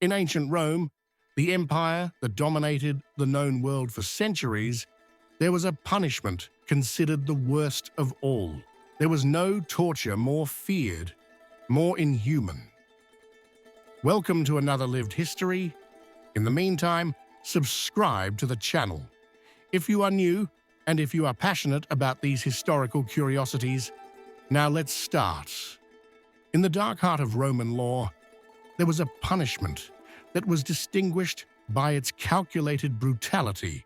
In ancient Rome, the empire that dominated the known world for centuries, there was a punishment considered the worst of all. There was no torture more feared, more inhuman. Welcome to another lived history. In the meantime, subscribe to the channel. If you are new, and if you are passionate about these historical curiosities, now let's start. In the dark heart of Roman law, there was a punishment that was distinguished by its calculated brutality.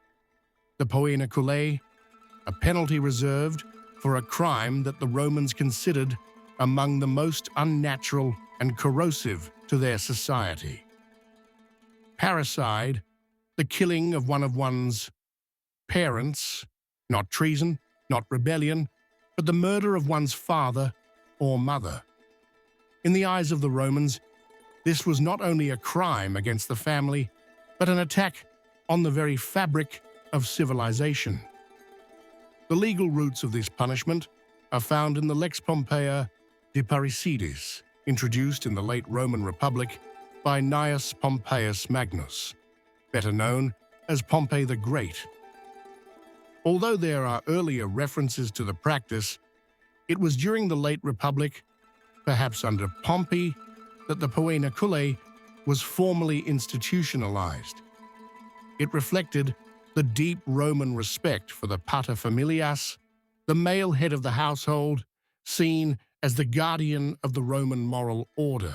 The poenaculae, a penalty reserved for a crime that the Romans considered among the most unnatural and corrosive to their society. Parricide, the killing of one of one's parents, not treason, not rebellion, but the murder of one's father or mother. In the eyes of the Romans, this was not only a crime against the family, but an attack on the very fabric of civilization. The legal roots of this punishment are found in the Lex Pompeia de Parricides, introduced in the late Roman Republic by Gnaeus Pompeius Magnus, better known as Pompey the Great. Although there are earlier references to the practice, it was during the late Republic, perhaps under Pompey, that the poenaculae was formally institutionalized. It reflected the deep Roman respect for the paterfamilias, the male head of the household, seen as the guardian of the Roman moral order.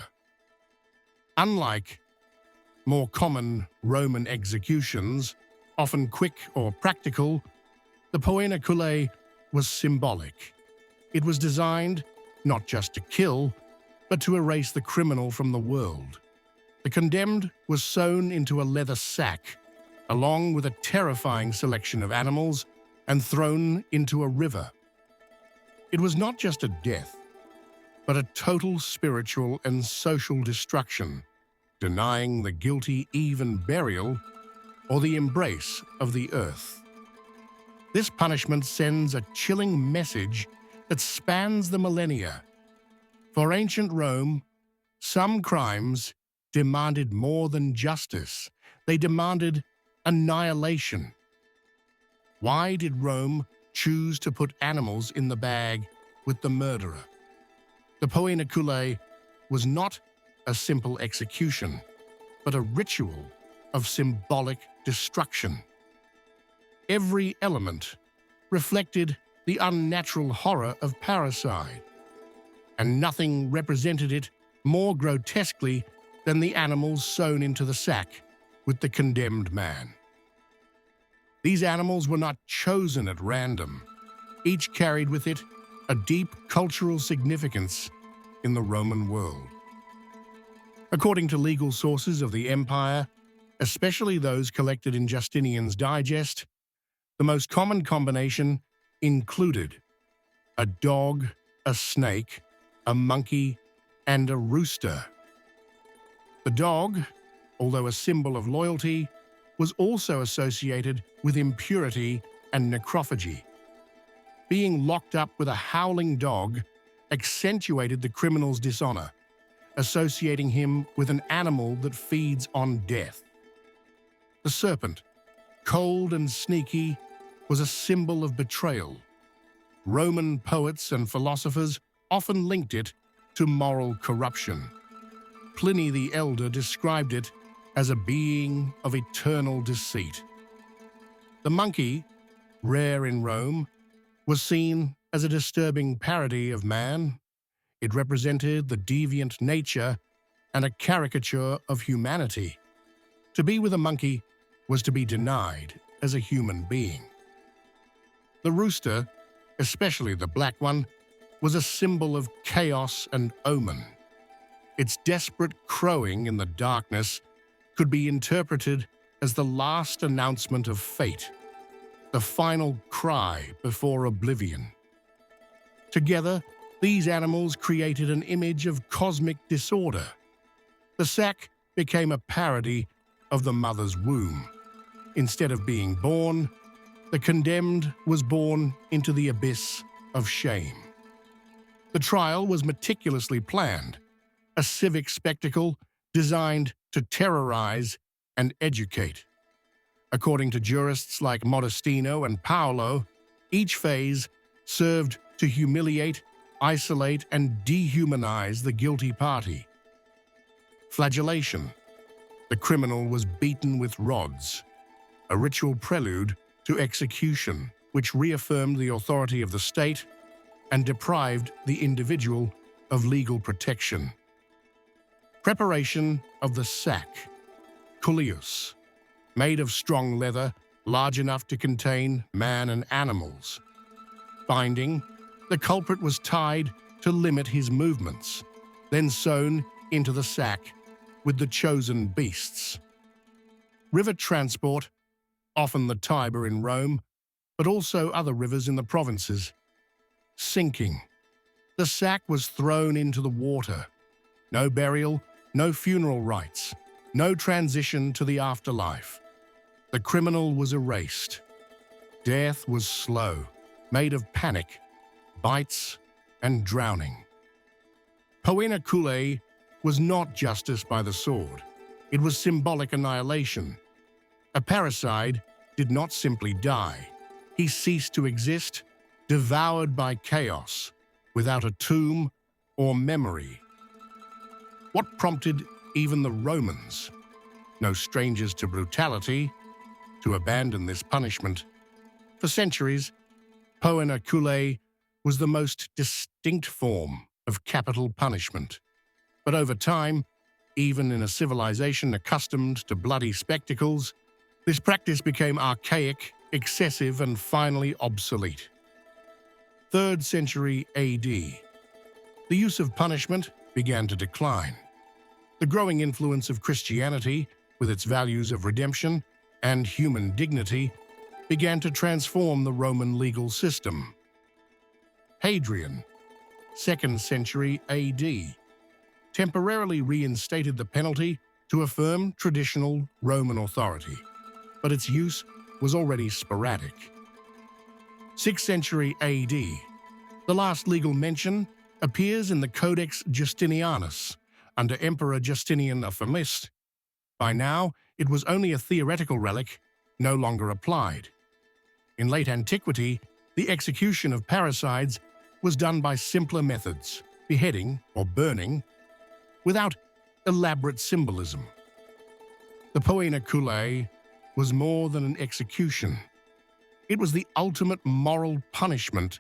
Unlike more common Roman executions, often quick or practical, the poenaculae was symbolic. It was designed not just to kill, but to erase the criminal from the world. The condemned was sewn into a leather sack, along with a terrifying selection of animals, and thrown into a river. It was not just a death, but a total spiritual and social destruction, denying the guilty even burial or the embrace of the earth. This punishment sends a chilling message that spans the millennia. For ancient Rome, some crimes demanded more than justice. They demanded annihilation. Why did Rome choose to put animals in the bag with the murderer? The poenaculae was not a simple execution, but a ritual of symbolic destruction. Every element reflected the unnatural horror of parricide, and nothing represented it more grotesquely than the animals sewn into the sack with the condemned man. These animals were not chosen at random. Each carried with it a deep cultural significance in the Roman world. According to legal sources of the empire, especially those collected in Justinian's Digest, the most common combination included a dog, a snake, a monkey, and a rooster. The dog, although a symbol of loyalty, was also associated with impurity and necrophagy. Being locked up with a howling dog accentuated the criminal's dishonor, associating him with an animal that feeds on death. The serpent, cold and sneaky, was a symbol of betrayal. Roman poets and philosophers often linked it to moral corruption. Pliny the Elder described it as a being of eternal deceit. The monkey, rare in Rome, was seen as a disturbing parody of man. It represented the deviant nature and a caricature of humanity. To be with a monkey was to be denied as a human being. The rooster, especially the black one, was a symbol of chaos and omen. Its desperate crowing in the darkness could be interpreted as the last announcement of fate, the final cry before oblivion. Together, these animals created an image of cosmic disorder. The sack became a parody of the mother's womb. Instead of being born, the condemned was born into the abyss of shame. The trial was meticulously planned, a civic spectacle designed to terrorize and educate. According to jurists like Modestino and Paolo, each phase served to humiliate, isolate, and dehumanize the guilty party. Flagellation. The criminal was beaten with rods, a ritual prelude to execution, which reaffirmed the authority of the state and deprived the individual of legal protection. Preparation of the sack, culleus, made of strong leather large enough to contain man and animals. Binding, the culprit was tied to limit his movements, then sewn into the sack with the chosen beasts. River transport, often the Tiber in Rome, but also other rivers in the provinces. Sinking. The sack was thrown into the water. No burial, no funeral rites, no transition to the afterlife. The criminal was erased. Death was slow, made of panic, bites, and drowning. Poena Cullae was not justice by the sword. It was symbolic annihilation. A parricide did not simply die. He ceased to exist, devoured by chaos, without a tomb or memory. What prompted even the Romans, no strangers to brutality, to abandon this punishment? For centuries, Poena Cullae was the most distinct form of capital punishment. But over time, even in a civilization accustomed to bloody spectacles, this practice became archaic, excessive, and finally obsolete. 3rd century AD. The use of punishment began to decline. The growing influence of Christianity, with its values of redemption and human dignity, began to transform the Roman legal system. Hadrian, 2nd century AD, temporarily reinstated the penalty to affirm traditional Roman authority, but its use was already sporadic. 6th century AD, the last legal mention appears in the Codex Justinianus under Emperor Justinian a Firmist. By now, it was only a theoretical relic, no longer applied. In late antiquity, the execution of parricides was done by simpler methods, beheading or burning, without elaborate symbolism. The Poena Cullae was more than an execution. It was the ultimate moral punishment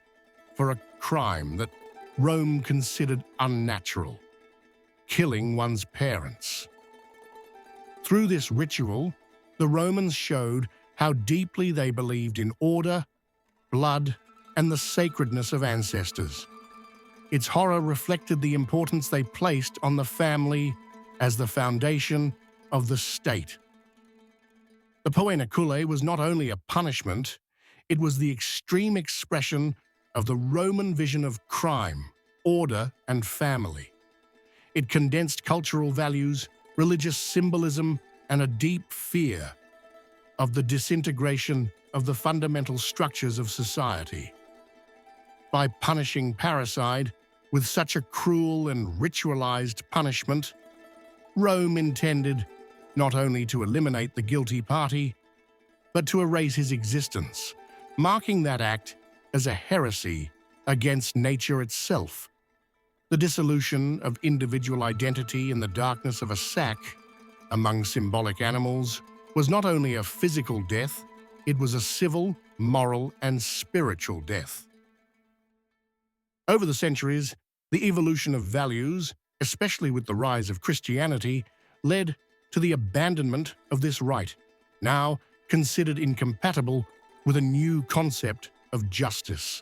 for a crime that Rome considered unnatural, killing one's parents. Through this ritual, the Romans showed how deeply they believed in order, blood, and the sacredness of ancestors. Its horror reflected the importance they placed on the family as the foundation of the state. The Poena Cullae was not only a punishment, it was the extreme expression of the Roman vision of crime, order, and family. It condensed cultural values, religious symbolism, and a deep fear of the disintegration of the fundamental structures of society. By punishing parricide with such a cruel and ritualized punishment, Rome intended not only to eliminate the guilty party, but to erase his existence, marking that act as a heresy against nature itself. The dissolution of individual identity in the darkness of a sack among symbolic animals was not only a physical death, it was a civil, moral, and spiritual death. Over the centuries, the evolution of values, especially with the rise of Christianity, led to the abandonment of this rite, now considered incompatible with a new concept of justice.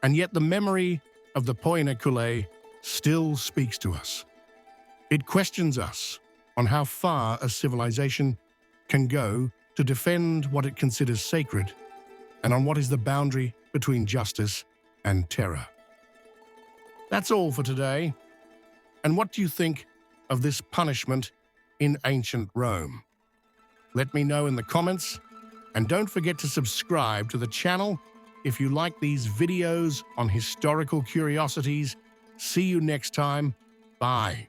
And yet the memory of the Poena Cullae still speaks to us. It questions us on how far a civilization can go to defend what it considers sacred, and on what is the boundary between justice and terror. That's all for today. And what do you think of this punishment in ancient Rome? Let me know in the comments, and don't forget to subscribe to the channel if you like these videos on historical curiosities. See you next time. Bye.